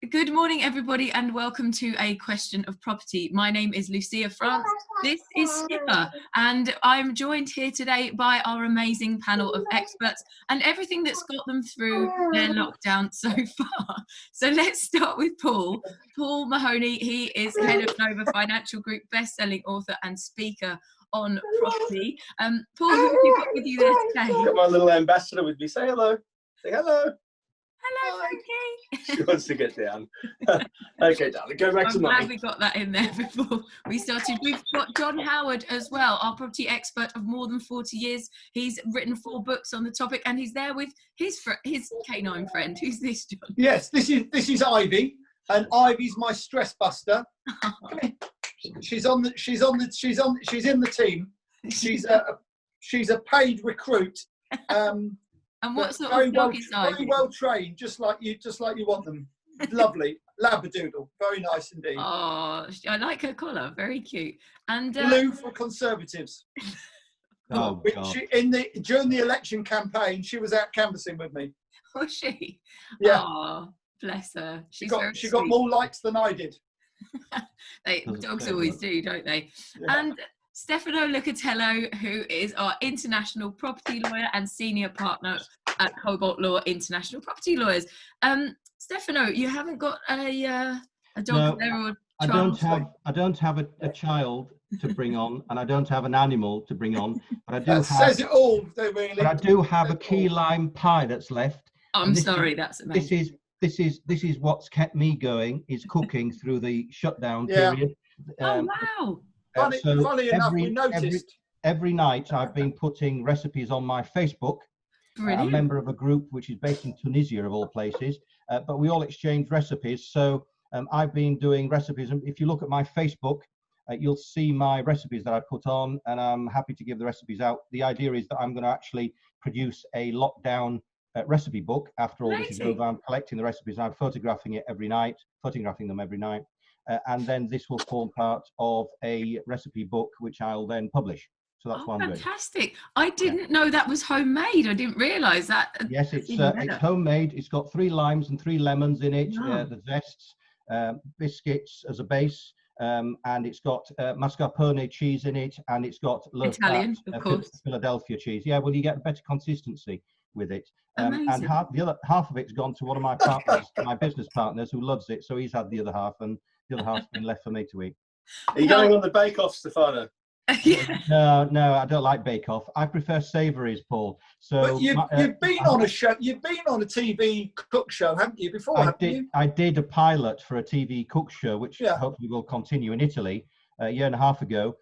Good morning, everybody, and welcome to A Question of Property. My name is Lucia France. This is Skipper, and I'm joined here today by our amazing panel of experts and everything that's got them through their lockdown so far. So let's start with Paul. Paul Mahoney, he is head of Nova Financial Group, best-selling author and speaker on property. Paul, who have you got with you there today? I've got my little ambassador with me. Say hello. Say hello. Hello, Frankie. She wants to get down. Okay, darling, go back to mine. I'm glad we got that in there before we started. We've got John Howard as well, our property expert of more than 40 years. He's written 4 books on the topic, and he's there with his canine friend. Who's this, John? Yes, this is Ivy, and Ivy's my stress buster. She's in the team. She's a paid recruit. And what sort of dog is Ivy? Very well trained, just like you want them. Lovely Labradoodle, very nice indeed. Oh, I like her collar, very cute. And blue for Conservatives. Oh, during the election campaign, she was out canvassing with me. Was she? Yeah. Oh, bless her. She got more likes than I did. Dogs always do, don't they? Yeah. And Stefano Lucatello, who is our international property lawyer and senior partner at Cobalt Law International Property Lawyers. Stefano, you haven't got a dog there or I don't have a child to bring on, and I don't have an animal to bring on, but I do says it all, really. But I do have a key lime pie that's left. I'm sorry, that's amazing. This is what's kept me going, is cooking through the shutdown period. Oh wow. Funny enough, we noticed. Every night I've been putting recipes on my Facebook. I'm a member of a group which is based in Tunisia, of all places, but we all exchange recipes. So I've been doing recipes, and if you look at my Facebook, you'll see my recipes that I put on, and I'm happy to give the recipes out. The idea is that I'm going to actually produce a lockdown recipe book after all this is over. I'm collecting the recipes, and I'm photographing them every night. And then this will form part of a recipe book, which I'll then publish. So that's what I'm doing. Fantastic. I didn't know that was homemade. I didn't realise that. Yes, it's homemade. It's got 3 limes and 3 lemons in it, the zests, biscuits as a base, and it's got mascarpone cheese in it, and it's got Italian, of course. Philadelphia cheese. Yeah, well, you get better consistency with it. And the other half of it's gone to one of my partners, my business partners, who loves it. So he's had the other half, and the other half's been left for me to eat. Are you going on the bake-off, Stefano? No, I don't like bake-off. I prefer savouries, Paul. So but you've been on a show. You've been on a TV cook show, haven't you? Before, I did a pilot for a TV cook show, which hopefully will continue in Italy a year and a half ago,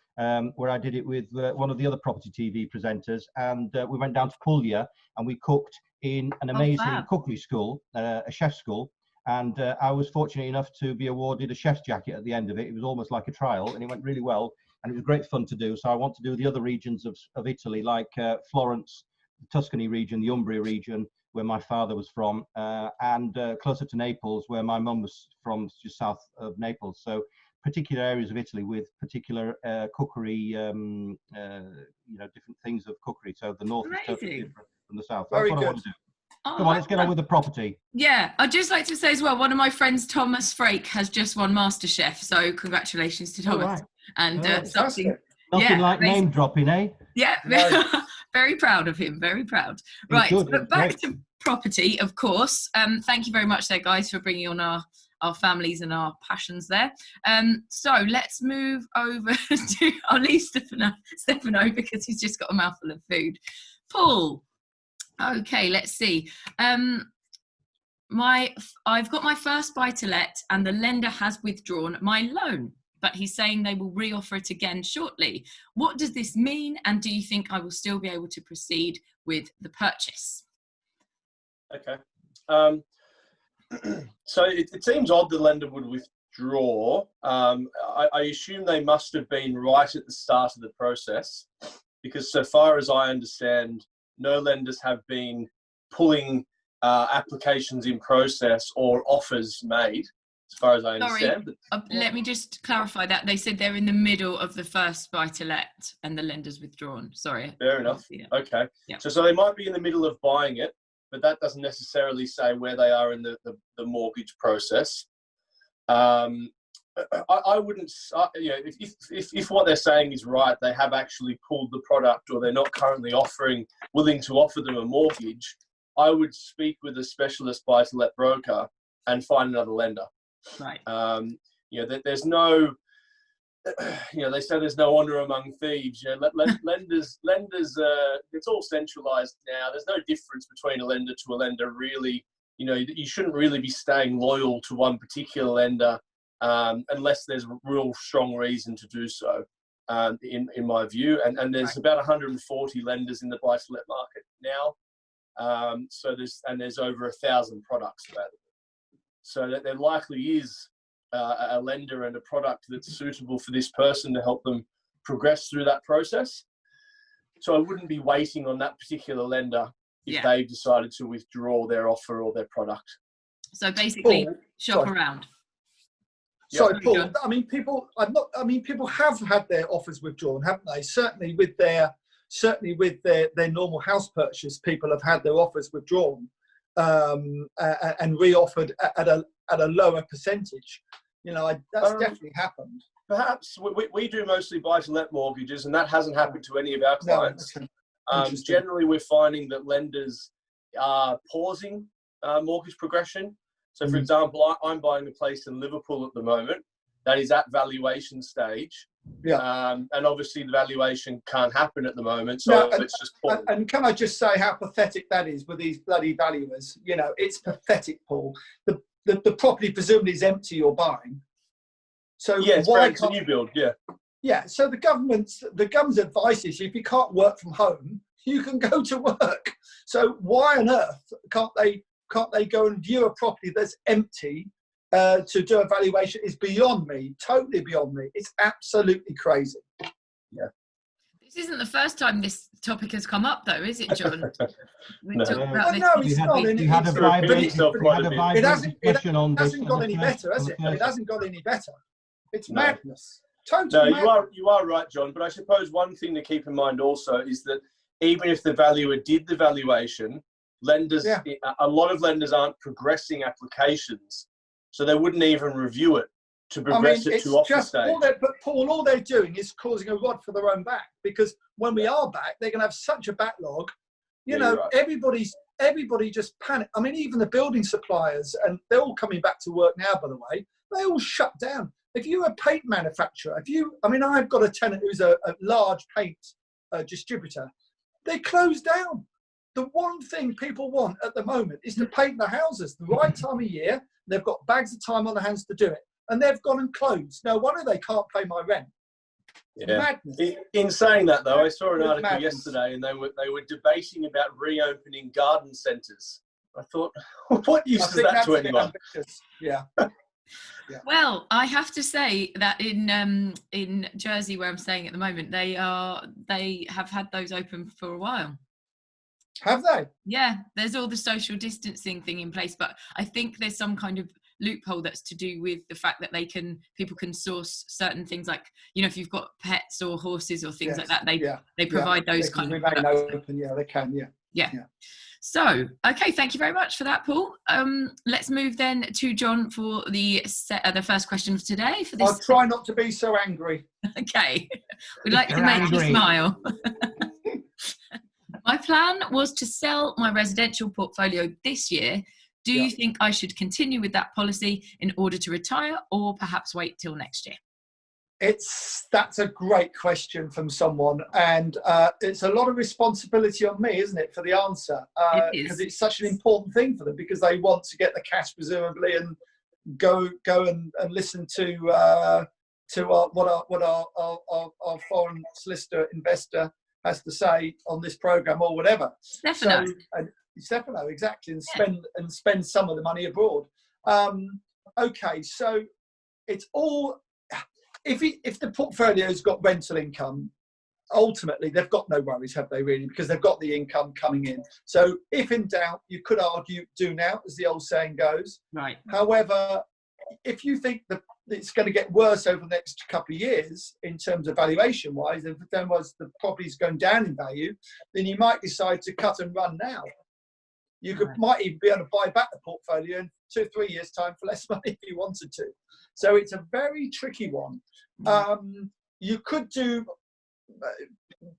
where I did it with one of the other property TV presenters, and we went down to Puglia and we cooked in an amazing cookery school, a chef school. And I was fortunate enough to be awarded a chef's jacket at the end of it. It was almost like a trial, and it went really well, and it was great fun to do. So I want to do the other regions of Italy, like Florence, the Tuscany region, the Umbria region, where my father was from, and closer to Naples, where my mum was from, just south of Naples. So particular areas of Italy with particular cookery, different things of cookery. So the north is totally different from the south. That's what I want to do. Come on, let's get on with the property. Yeah, I'd just like to say as well, one of my friends, Thomas Frake, has just won Masterchef. So congratulations to Thomas. And nothing like name dropping, eh? Yeah, very proud of him, very proud. Right, but back to property, of course. Thank you very much there, guys, for bringing on our families and our passions there. So let's move over to, I'll leave Stefano because he's just got a mouthful of food. Paul. Okay, let's see. I've got my first buy-to-let and the lender has withdrawn my loan, but he's saying they will reoffer it again shortly. What does this mean? And do you think I will still be able to proceed with the purchase? Okay. So it seems odd the lender would withdraw. I assume they must have been right at the start of the process, because so far as I understand, no lenders have been pulling applications in process or offers made, as far as I understand. Let me just clarify that. They said they're in the middle of the first buy-to-let and the lender's withdrawn. Sorry. Fair enough. Okay. Yeah. So they might be in the middle of buying it, but that doesn't necessarily say where they are in the mortgage process. I wouldn't, if what they're saying is right, they have actually pulled the product or they're not currently willing to offer them a mortgage, I would speak with a specialist buy-to-let broker and find another lender. Right. There's no, they say there's no honor among thieves. Lenders, it's all centralized now. There's no difference between a lender to a lender, really. You shouldn't really be staying loyal to one particular lender unless there's a real strong reason to do so, in my view. And there's about 140 lenders in the buy-to-let market now. So there's over 1,000 products available. So that there likely is a lender and a product that's suitable for this person to help them progress through that process. So I wouldn't be waiting on that particular lender if they've decided to withdraw their offer or their product. So basically, shop around. Sorry, Paul. People have had their offers withdrawn, haven't they? Certainly with their normal house purchase, people have had their offers withdrawn and re-offered at a lower percentage. That's definitely happened. Perhaps we do mostly buy-to-let mortgages, and that hasn't happened to any of our clients. Generally, we're finding that lenders are pausing mortgage progression. So, for example, I'm buying a place in Liverpool at the moment that is at valuation stage. Yeah. And obviously, the valuation can't happen at the moment, so it's just paused. And can I just say how pathetic that is with these bloody valuers? It's pathetic, Paul. The property presumably is empty you're buying. So it's a new build, Yeah, so the government's advice is if you can't work from home, you can go to work. So why on earth can't they go and view a property that's empty to do a valuation? Is beyond me, totally beyond me. It's absolutely crazy. Yeah. This isn't the first time this topic has come up, though, is it, John? No, it's not. It hasn't got any better, has it? It hasn't got any better. It's madness. Totally. No, you are right, John. But I suppose one thing to keep in mind also is that even if the valuer did the valuation, a lot of lenders aren't progressing applications, so they wouldn't even review it to progress it to offer stage. But Paul, all they're doing is causing a rod for their own back, because when we are back, they're going to have such a backlog. Everybody just panic. I mean, even the building suppliers, and they're all coming back to work now, by the way, they all shut down. If you're a paint manufacturer, I've got a tenant who's a large paint distributor. They closed down. The one thing people want at the moment is to paint the houses the right time of year. They've got bags of time on their hands to do it, and they've gone and closed. No wonder they can't pay my rent. Yeah. Madness. In saying that, though, I saw an article yesterday, and they were debating about reopening garden centres. I thought, what use is that to anyone? Yeah. Yeah. Well, I have to say that in Jersey, where I'm staying at the moment, they have had those open for a while. Have they? Yeah, there's all the social distancing thing in place, but I think there's some kind of loophole that's to do with the fact that people can source certain things, like if you've got pets or horses or things like that, they provide those kind of products. Open. Yeah, they can. Yeah. So, okay, thank you very much for that, Paul. Let's move then to John for the first question of today. For this, I'll try not to be so angry. Okay, we'd like to make you smile. My plan was to sell my residential portfolio this year. Do you think I should continue with that policy in order to retire, or perhaps wait till next year? That's a great question from someone, and it's a lot of responsibility on me, isn't it, for the answer? Because it's such an important thing for them, because they want to get the cash presumably and go and listen to what our foreign solicitor investor has to say on this program or whatever. Stefano, exactly, and spend some of the money abroad. Okay, so it's all. If the portfolio's got rental income, ultimately they've got no worries, have they really? Because they've got the income coming in. So if in doubt, you could argue do now, as the old saying goes. Right. However, if you think that it's going to get worse over the next couple of years in terms of valuation wise, if the property's going down in value, then you might decide to cut and run now. You might even be able to buy back the portfolio in 2 or 3 years' time for less money if you wanted to. So it's a very tricky one. You could do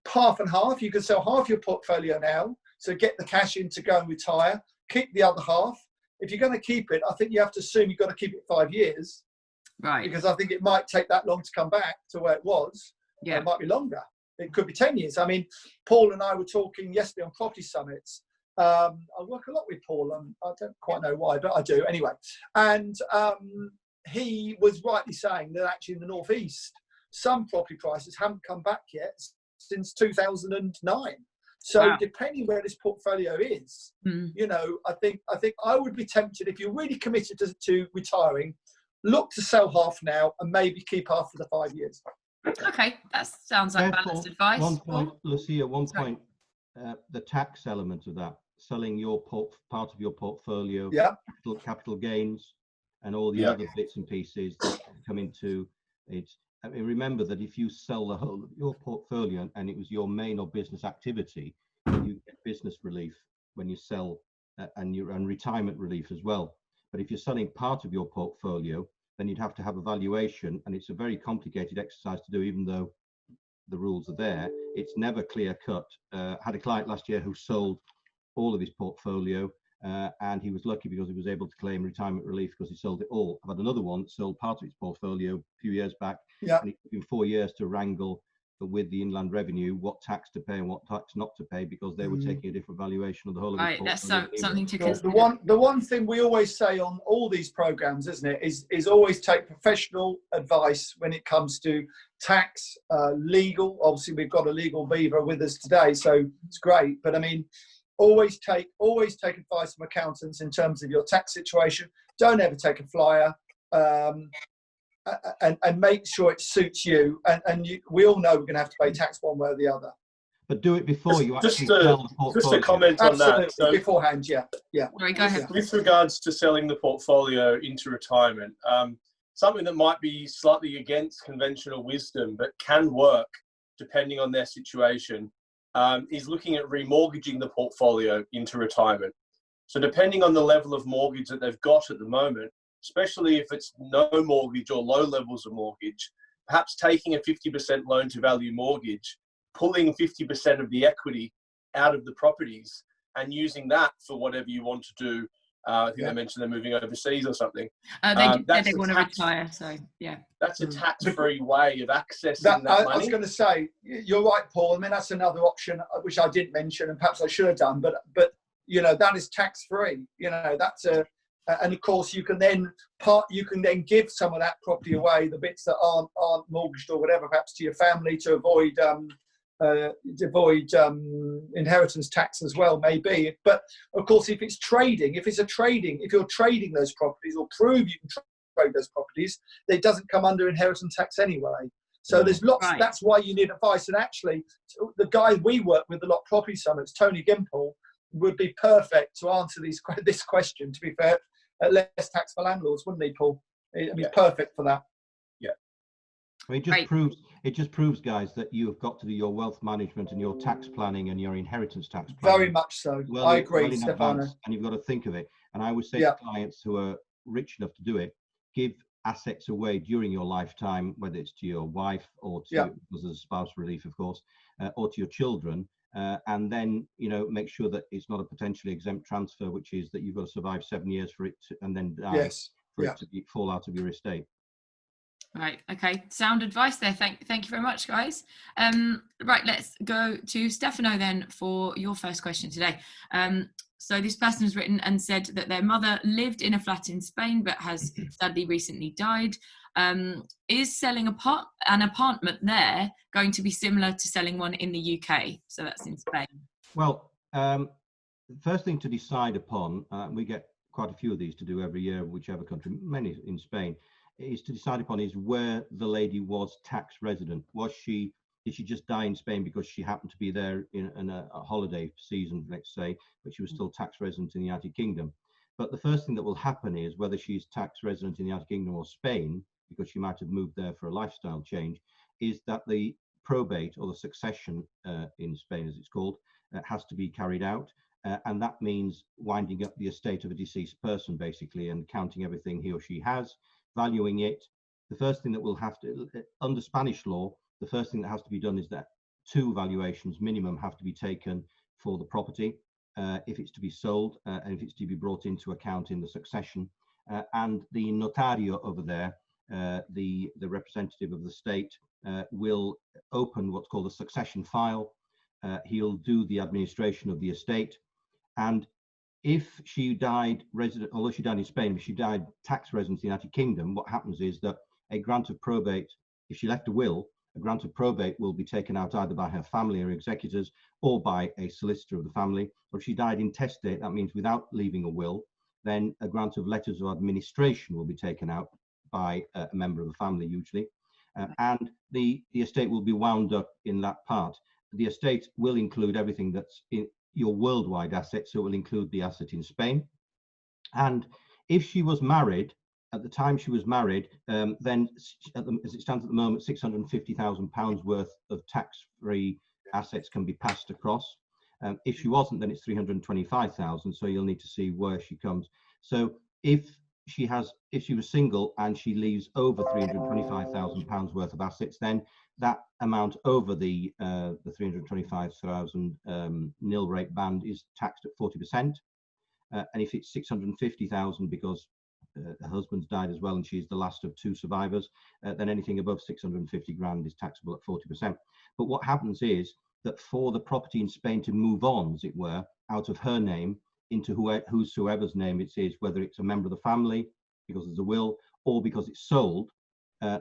half and half. You could sell half your portfolio now, so get the cash in to go and retire, keep the other half. If you're going to keep it, I think you have to assume you've got to keep it 5 years. Right. Because I think it might take that long to come back to where it was. Yeah. It might be longer. It could be 10 years. I mean, Paul and I were talking yesterday on property summits. I work a lot with Paul, and I don't quite know why, but I do anyway. And he was rightly saying that actually in the Northeast, some property prices haven't come back yet since 2009. So depending where this portfolio is, you know, I think I would be tempted, if you're really committed to retiring, look to sell half now and maybe keep half for the 5 years. Okay, that sounds like balanced advice. One point, Lucia, point, the tax element of that, selling your part of your portfolio, capital gains, and all the other bits and pieces that come into it. I mean, remember that if you sell the whole of your portfolio and it was your main or business activity, you get business relief when you sell, and retirement relief as well. But if you're selling part of your portfolio, then you'd have to have a valuation, and it's a very complicated exercise to do, even though the rules are there. It's never clear cut. Had a client last year who sold all of his portfolio, and he was lucky because he was able to claim retirement relief because he sold it all. I've had another one that sold part of his portfolio a few years back, and it took him 4 years to wrangle with the Inland Revenue what tax to pay and what tax not to pay, because they were taking a different valuation of the whole of his portfolio. That's something to consider. The one thing we always say on all these programs, isn't it, is always take professional advice when it comes to tax, legal. Obviously, we've got a legal beaver with us today, so it's great. But I mean, always take advice from accountants in terms of your tax situation. Don't ever take a flyer. And make sure it suits you. And we all know we're going to have to pay tax one way or the other. But do it before you actually sell the portfolio. Just a comment on that. So, beforehand, yeah. Sorry, go ahead. With regards to selling the portfolio into retirement, something that might be slightly against conventional wisdom, but can work depending on their situation, is looking at remortgaging the portfolio into retirement. So depending on the level of mortgage that they've got at the moment, especially if it's no mortgage or low levels of mortgage, perhaps taking a 50% loan to value mortgage, pulling 50% of the equity out of the properties and using that for whatever you want to do. I think they mentioned they're moving overseas or something. They want to retire, so yeah. That's a tax-free way of accessing that money. I was going to say, you're right, Paul. I mean, that's another option, which I didn't mention, and perhaps I should have done, but you know, that is tax-free. You know, that's a... And of course, you can then give some of that property away, the bits that aren't mortgaged or whatever, perhaps to your family, to avoid inheritance tax as well, maybe. But of course, if you're trading those properties or prove you can trade those properties, it doesn't come under inheritance tax anyway. So there's lots. Right. That's why you need advice. And actually, the guy we work with a lot, property summits, Tony Gimple, would be perfect to answer this question. To be fair. Less tax for landlords, wouldn't he, Paul? I mean, perfect for that. Yeah. Well, it just proves, guys, that you have got to do your wealth management and your tax planning and your inheritance tax planning. Very much so. I agree, Stefano. And you've got to think of it. And I would say to clients who are rich enough to do it, give assets away during your lifetime, whether it's to your wife or to because of spouse relief, of course, or to your children. And then, you know, make sure that it's not a potentially exempt transfer, which is that you've got to survive 7 years for it to, and then die for it to fall out of your estate. Right. Okay. Sound advice there. Thank you very much, guys. Right. Let's go to Stefano then for your first question today. So this person has written and said that their mother lived in a flat in Spain, but has sadly recently died. Is selling an apartment there going to be similar to selling one in the UK? So that's in Spain. Well, the first thing to decide upon, we get quite a few of these to do every year, whichever country, many in Spain, is to decide upon is where the lady was tax resident. Did she just die in Spain because she happened to be there in a holiday season, let's say, but she was still tax resident in the United Kingdom? But the first thing that will happen is whether she's tax resident in the United Kingdom or Spain, because she might have moved there for a lifestyle change, is that the probate or the succession in Spain, as it's called, has to be carried out. and that means winding up the estate of a deceased person, basically, and counting everything he or she has, valuing it. The first thing that will have to, under Spanish law, the first thing that has to be done is that 2 valuations minimum have to be taken for the property, if it's to be sold, and if it's to be brought into account in the succession. And the notario over there, the representative of the state, will open what's called a succession file. He'll do the administration of the estate. And if she died resident, although she died in Spain, if she died tax resident in the United Kingdom, what happens is that a grant of probate, if she left a will, a grant of probate will be taken out either by her family or executors or by a solicitor of the family. Or if she died intestate, that means without leaving a will, then a grant of letters of administration will be taken out by a member of the family usually. And the estate will be wound up in that part. The estate will include everything that's in your worldwide assets, so it will include the asset in Spain. And if she was married, at the time she was married, then as it stands at the moment, £650,000 worth of tax-free assets can be passed across. If she wasn't, then it's 325,000. So you'll need to see where she comes. So if she was single and she leaves over 325,000 pounds worth of assets, then that amount over the 325,000 nil rate band is taxed at 40%. And if it's 650,000 because her husband's died as well and she's the last of 2 survivors, then anything above 650 grand is taxable at 40%. But what happens is that for the property in Spain to move on, as it were, out of her name into whosoever's name it is, whether it's a member of the family because there's a will or because it's sold,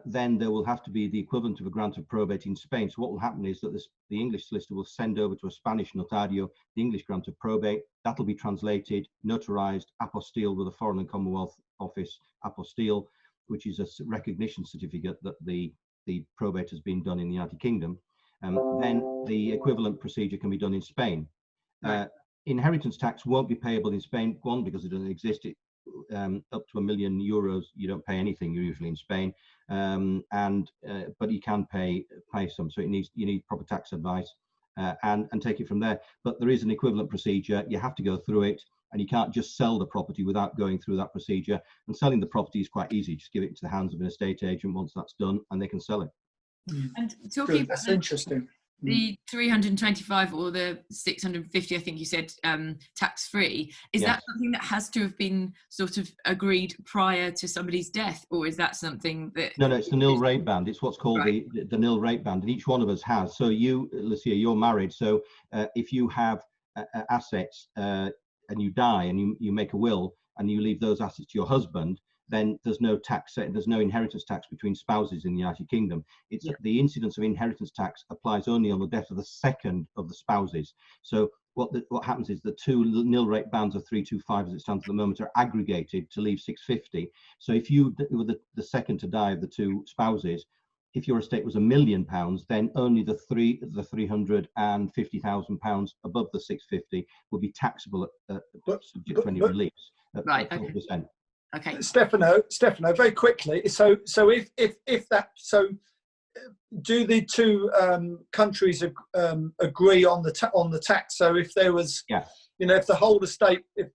then there will have to be the equivalent of a grant of probate in Spain. So what will happen is that the English solicitor will send over to a Spanish notario the English grant of probate. That'll be translated, notarized, apostille with a Foreign and Commonwealth Office apostille, which is a recognition certificate that the probate has been done in the United Kingdom. Then the equivalent procedure can be done in Spain. Inheritance tax won't be payable in Spain, one, because it doesn't exist. Up to €1 million, you don't pay anything usually in Spain, but you can pay some. So you need proper tax advice and take it from there. But there is an equivalent procedure. You have to go through it, and you can't just sell the property without going through that procedure. And selling the property is quite easy. Just give it into the hands of an estate agent once that's done, and they can sell it. And talking about that's interesting. The 325 or the 650, I think you said, tax-free, is that something that has to have been sort of agreed prior to somebody's death, or is that something that... No, it's the nil rate band. It's what's called the nil rate band, and each one of us has. So you, Lucia, you're married, so if you have assets and you die and you make a will and you leave those assets to your husband, then there's no tax, there's no inheritance tax between spouses in the United Kingdom. It's the incidence of inheritance tax applies only on the death of the second of the spouses. So what happens is the 2 nil rate bands of 325 as it stands at the moment are aggregated to leave 650. So if you were the second to die of the 2 spouses, if your estate was £1 million, then only the £350,000 above the 650 will be taxable subject to any release at 4%. Okay. Stefano, very quickly. So if that, so do the 2 countries agree on the tax? So if there was, if the whole estate, if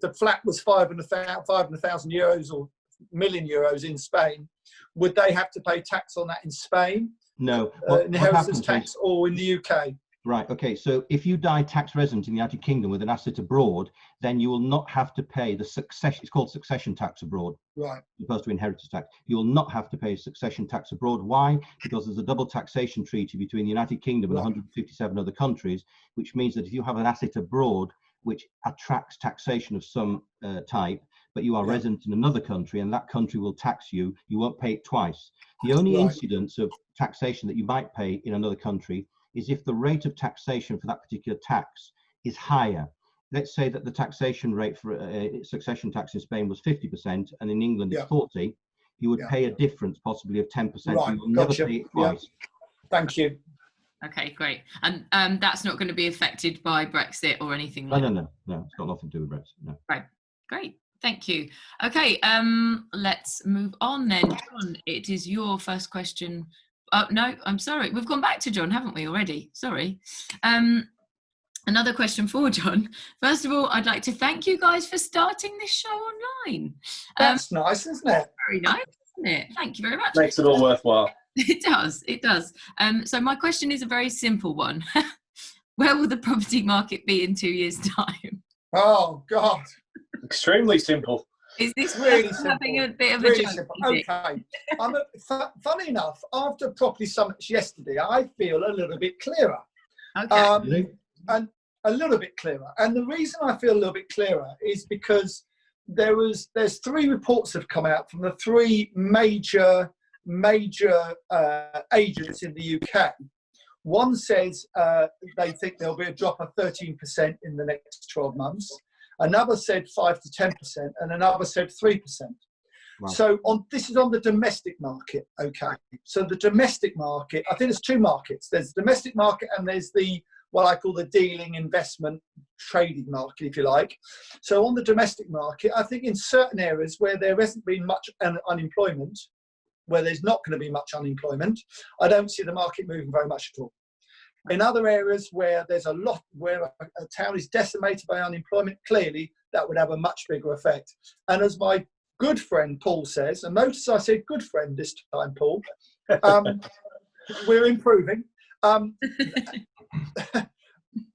the flat was €500,000 or €1 million in Spain, would they have to pay tax on that in Spain? No. Inheritance tax or in the UK? Right, okay, so if you die tax resident in the United Kingdom with an asset abroad, then you will not have to pay the succession, it's called succession tax abroad, right, as opposed to inheritance tax. You will not have to pay succession tax abroad. Why? Because there's a double taxation treaty between the United Kingdom and 157 other countries, which means that if you have an asset abroad which attracts taxation of some type, but you are resident in another country and that country will tax you, you won't pay it twice. The only incidence of taxation that you might pay in another country is if the rate of taxation for that particular tax is higher. Let's say that the taxation rate for succession tax in Spain was 50% and in England it's 40%, you would pay a difference possibly of 10%. Right. You will never pay it twice. Thank you. Okay, great. And that's not going to be affected by Brexit or anything like that? No, it's got nothing to do with Brexit, no. Right, great. Thank you. Okay, let's move on then. John, it is your first question. Oh, no, I'm sorry. We've gone back to John, haven't we, already? Sorry. another question for John. First of all, I'd like to thank you guys for starting this show online. That's nice, isn't it? Very nice, isn't it? Thank you very much. Makes it all worthwhile. It does, it does. So my question is a very simple one. Where will the property market be in 2 years' time? Oh, God. Extremely simple. Is this really having a bit of a really joke? simple. Okay. Funny enough, after property summits yesterday, I feel a little bit clearer. Okay. And a little bit clearer. And the reason I feel a little bit clearer is because there's 3 reports have come out from the 3 major agents in the UK. One says they think there'll be a drop of 13% in the next 12 months. Another said 5 to 10%, and another said 3%. Wow. So this is on the domestic market, okay? So the domestic market, I think there's 2 markets. There's the domestic market and there's what I call the dealing, investment, trading market, if you like. So on the domestic market, I think in certain areas where there hasn't been much unemployment, where there's not going to be much unemployment, I don't see the market moving very much at all. In other areas where there's where a town is decimated by unemployment, clearly that would have a much bigger effect. And as my good friend Paul says, and notice I said good friend this time, Paul, we're improving.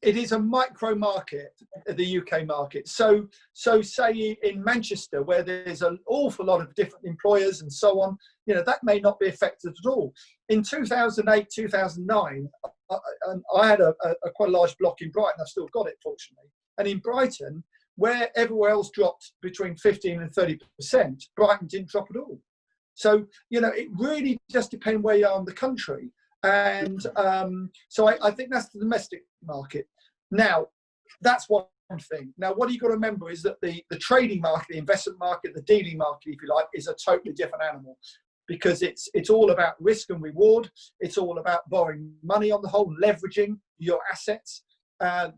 It is a micro market, the UK market. So say in Manchester, where there's an awful lot of different employers and so on, that may not be affected at all. In 2008, 2009, I had a quite a large block in Brighton. I've still got it, fortunately. And in Brighton, where everywhere else dropped between 15 and 30%, Brighton didn't drop at all. So, it really just depends where you are in the country. And so I think that's the domestic market. Now, that's one thing. Now, what you've got to remember is that the trading market, the investment market, the dealing market, if you like, is a totally different animal, because it's all about risk and reward. It's all about borrowing money on the whole, leveraging your assets.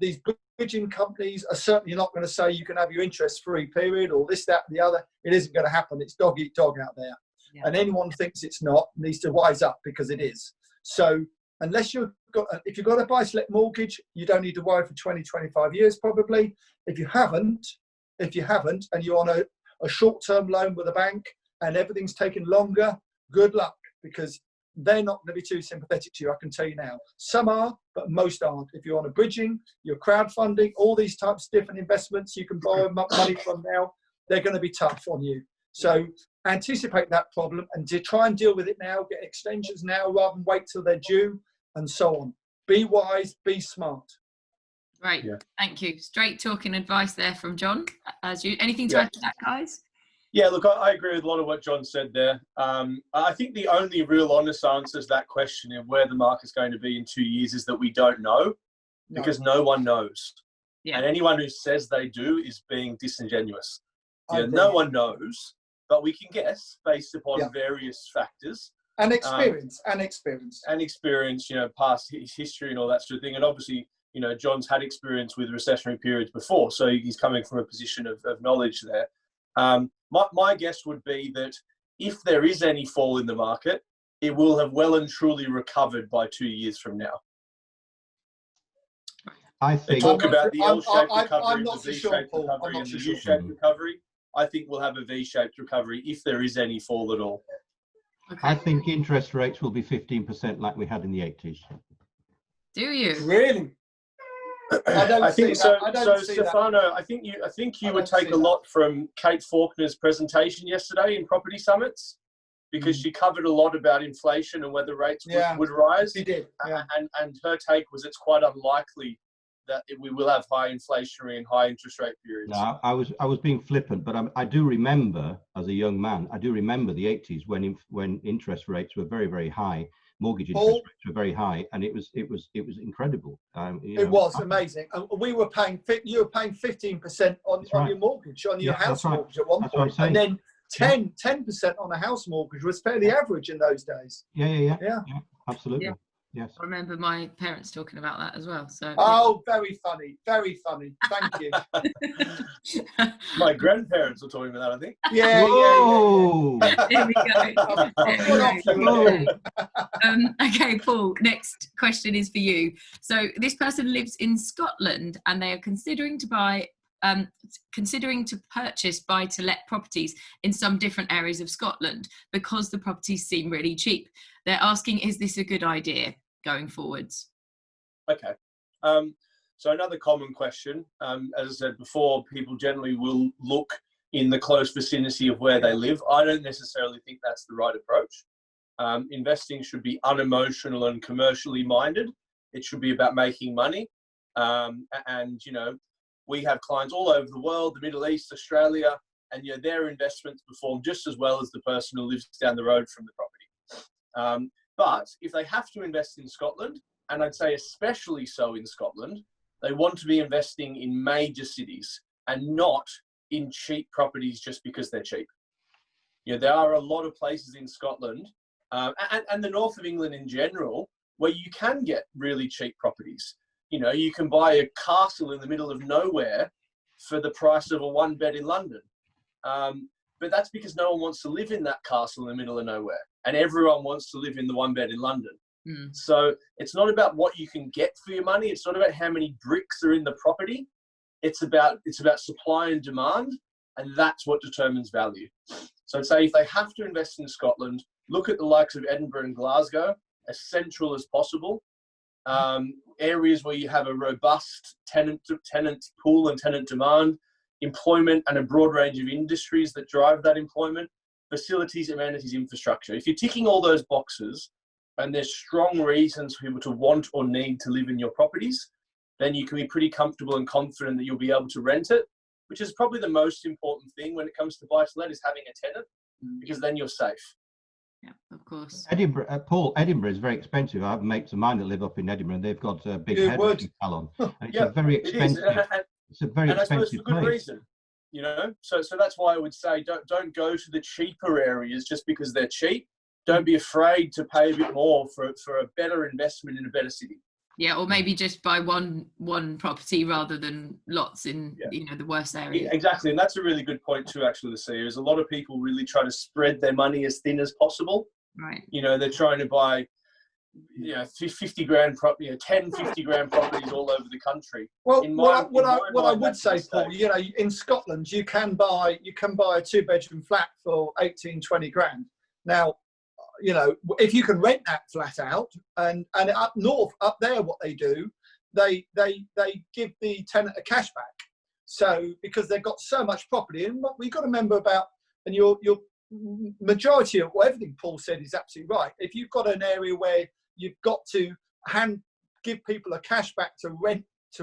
These bridging companies are certainly not going to say you can have your interest-free period or this, that, and the other. It isn't going to happen. It's dog eat dog out there. Yeah. And anyone thinks it's not needs to wise up, because it is. So unless if you've got a buy-to-let mortgage, you don't need to worry for 20, 25 years probably. If you haven't, and you're on a short-term loan with a bank and everything's taken longer, good luck, because they're not going to be too sympathetic to you, I can tell you now. Some are, but most aren't. If you're on a bridging, you're crowdfunding, all these types of different investments you can borrow money from now, they're going to be tough on you. So anticipate that problem and to try and deal with it now, get extensions now rather than wait till they're due, and so on. Be wise, be smart. Right, yeah. Thank you. Straight talking advice there from John. Anything to add to that, guys? Yeah, look, I agree with a lot of what John said there. I think the only real honest answer to that question of where the market's going to be in 2 years is that we don't know, because no one knows. Yeah. And anyone who says they do is being disingenuous. No one knows, but we can guess based upon various factors. And experience. Past history and all that sort of thing. And obviously, John's had experience with recessionary periods before, so he's coming from a position of knowledge there. My guess would be that if there is any fall in the market, it will have well and truly recovered by 2 years from now. I think. They talk about the L-shaped recovery, the V-shaped recovery, and the U-shaped recovery. I think we'll have a V-shaped recovery if there is any fall at all. Okay. I think interest rates will be 15% like we had in the 80s. Do you? Really? I think so. Stefano, I think you would take a lot from Kate Faulkner's presentation yesterday in Property Summits, because she covered a lot about inflation and whether rates would rise. She did. Yeah. And her take was it's quite unlikely that we will have high inflationary and high interest rate periods. No, I was being flippant, but I do remember as a young man, I do remember the 80s when interest rates were very, very high. Mortgage interest rates were very high, and it was incredible. It was amazing. We were paying. You were paying 15% on your mortgage, on your house mortgage at one point, and then 10% on a house mortgage was fairly average in those days. Yeah, absolutely. Yes. I remember my parents talking about that as well. So. Oh, very funny, very funny. Thank you. My grandparents were talking about that, I think. Yeah. There we go. Okay, Paul, next question is for you. So this person lives in Scotland and they are considering to purchase buy-to-let properties in some different areas of Scotland because the properties seem really cheap. They're asking, is this a good idea going forwards? Okay. So another common question, as I said before, people generally will look in the close vicinity of where they live. I don't necessarily think that's the right approach. Investing should be unemotional and commercially minded. It should be about making money. And, you know, we have clients all over the world, the Middle East, Australia, and, you know, their investments perform just as well as the person who lives down the road from the property. But if they have to invest in Scotland, and I'd say especially so in Scotland, they want to be investing in major cities and not in cheap properties just because they're cheap. You know, there are a lot of places in Scotland and the north of England in general where you can get really cheap properties. You know, you can buy a castle in the middle of nowhere for the price of a one bed in London. But that's because no one wants to live in that castle in the middle of nowhere, and everyone wants to live in the one bed in London. So it's not about what you can get for your money. It's not about how many bricks are in the property. It's about supply and demand, and that's what determines value. So I'd say if they have to invest in Scotland, look at the likes of Edinburgh and Glasgow, as central as possible. Areas where you have a robust tenant pool and tenant demand, employment, and a broad range of industries that drive that employment, facilities, amenities, infrastructure. If you're ticking all those boxes and there's strong reasons for people to want or need to live in your properties, then you can be pretty comfortable and confident that you'll be able to rent it, which is probably the most important thing when it comes to buy-to-let, is having a tenant, because then you're safe. Yeah, of course. Edinburgh, Paul, Edinburgh is very expensive. I have mates of mine that live up in Edinburgh, and they've got a big hairdressing salon. And it's a very expensive. It's a very expensive for good reason. You know, so that's why I would say don't go to the cheaper areas just because they're cheap. Don't be afraid to pay a bit more for a better investment in a better city. Yeah, or maybe just buy one property rather than lots in you know, the worst areas. Yeah, exactly, and that's a really good point too. Actually, Lucia, is a lot of people really try to spread their money as thin as possible. Right. You know, they're trying to buy, you know, 50 grand property, 50 grand properties all over the country. Well, what I would say, Paul, you know, in Scotland you can buy a 2-bedroom flat for 18-20 grand. Now, you know, if you can rent that flat out, and up north, up there, what they do, they give the tenant a cashback. So because they've got so much property, and what we've got to remember about, and your majority of everything Paul said is absolutely right. If you've got an area where you've got to give people a cashback to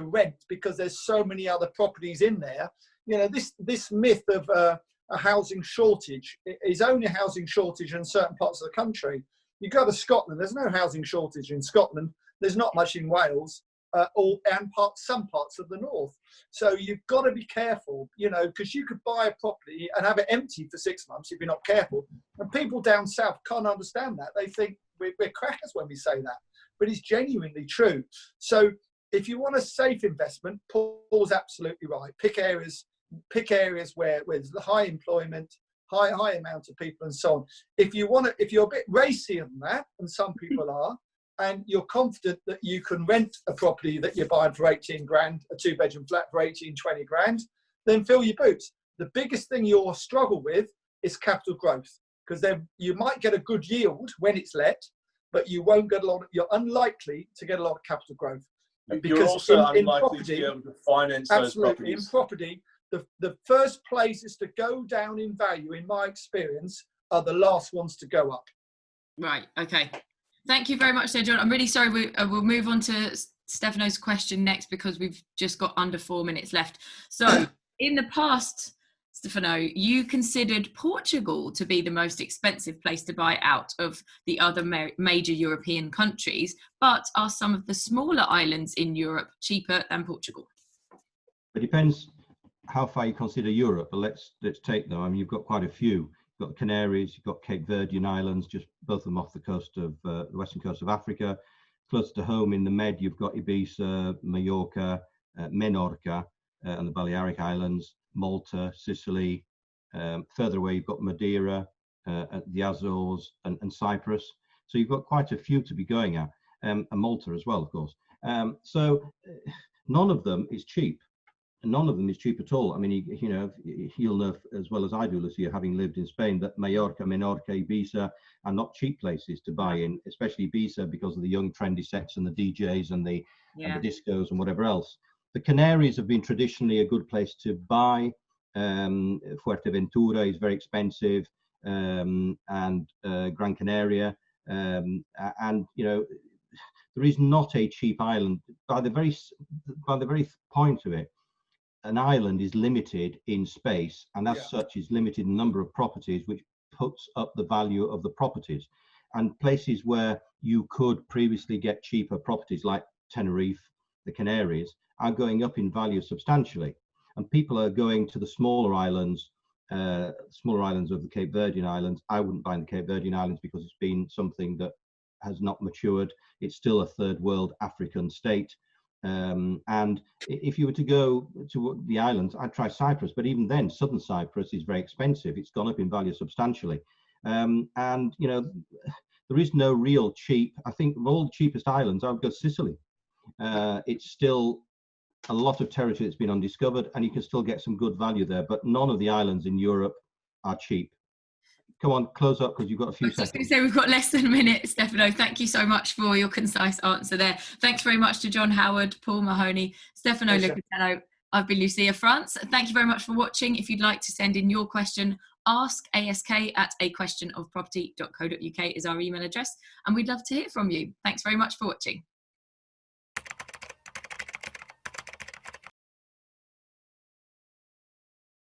rent because there's so many other properties in there, you know, this myth of a housing shortage is only a housing shortage in certain parts of the country. You go to Scotland, there's no housing shortage in Scotland. There's not much in Wales, some parts of the north. So you've got to be careful, you know, because you could buy a property and have it empty for 6 months if you're not careful. And people down south can't understand that. They think we're crackers when we say that, but it's genuinely true. So if you want a safe investment, Paul's absolutely right. Pick areas where there's high employment, high amount of people, and so on. If you're a bit racier than that, and some people are, and you're confident that you can rent a property that you're buying for 18 grand, a 2-bedroom flat for 18, 20 grand, then fill your boots. The biggest thing you'll struggle with is capital growth, because then you might get a good yield when it's let, but you won't get you're unlikely to get a lot of capital growth. Because you're also unlikely to be able to finance those properties. In property, the first places to go down in value, in my experience, are the last ones to go up. Right, okay. Thank you very much there, John. I'm really sorry, we'll move on to Stefano's question next because we've just got under 4 minutes left. So, in the past, Stefano, you considered Portugal to be the most expensive place to buy out of the other major European countries, but are some of the smaller islands in Europe cheaper than Portugal? It depends how far you consider Europe, but let's take them. I mean, you've got quite a few. You've got the Canaries, you've got Cape Verdean Islands, just both of them off the coast of the western coast of Africa. close to home in the Med, you've got Ibiza, Mallorca, Menorca, and the Balearic Islands, Malta, Sicily. Further away, you've got Madeira, the Azores, and Cyprus. So you've got quite a few to be going at, and Malta as well, of course. So none of them is cheap. None of them is cheap at all. I mean, you'll know as well as I do, Lucia, having lived in Spain, that Mallorca, Menorca, Ibiza are not cheap places to buy in, especially Ibiza because of the young trendy sets and the DJs and the discos and whatever else. The Canaries have been traditionally a good place to buy. Fuerteventura is very expensive, and Gran Canaria, and there is not a cheap island by the very point of it. An island is limited in space, and as such is limited in number of properties, which puts up the value of the properties. And places where you could previously get cheaper properties like Tenerife, the Canaries, are going up in value substantially. And people are going to the smaller islands of the Cape Verdean Islands. I wouldn't buy in the Cape Verdean Islands because it's been something that has not matured. It's still a third world African state. And if you were to go to the islands, I'd try Cyprus, but even then, southern Cyprus is very expensive. It's gone up in value substantially. And, there is no real cheap. I think of all the cheapest islands, I would go Sicily. It's still a lot of territory that's been undiscovered, and you can still get some good value there, but none of the islands in Europe are cheap. Come on, close up because you've got a few seconds. I was just going to say we've got less than a minute, Stefano. Thank you so much for your concise answer there. Thanks very much to John Howard, Paul Mahoney, Stefano Lucatello. I've been Lucia France. Thank you very much for watching. If you'd like to send in your question, askask@aquestionofproperty.co.uk is our email address, and we'd love to hear from you. Thanks very much for watching.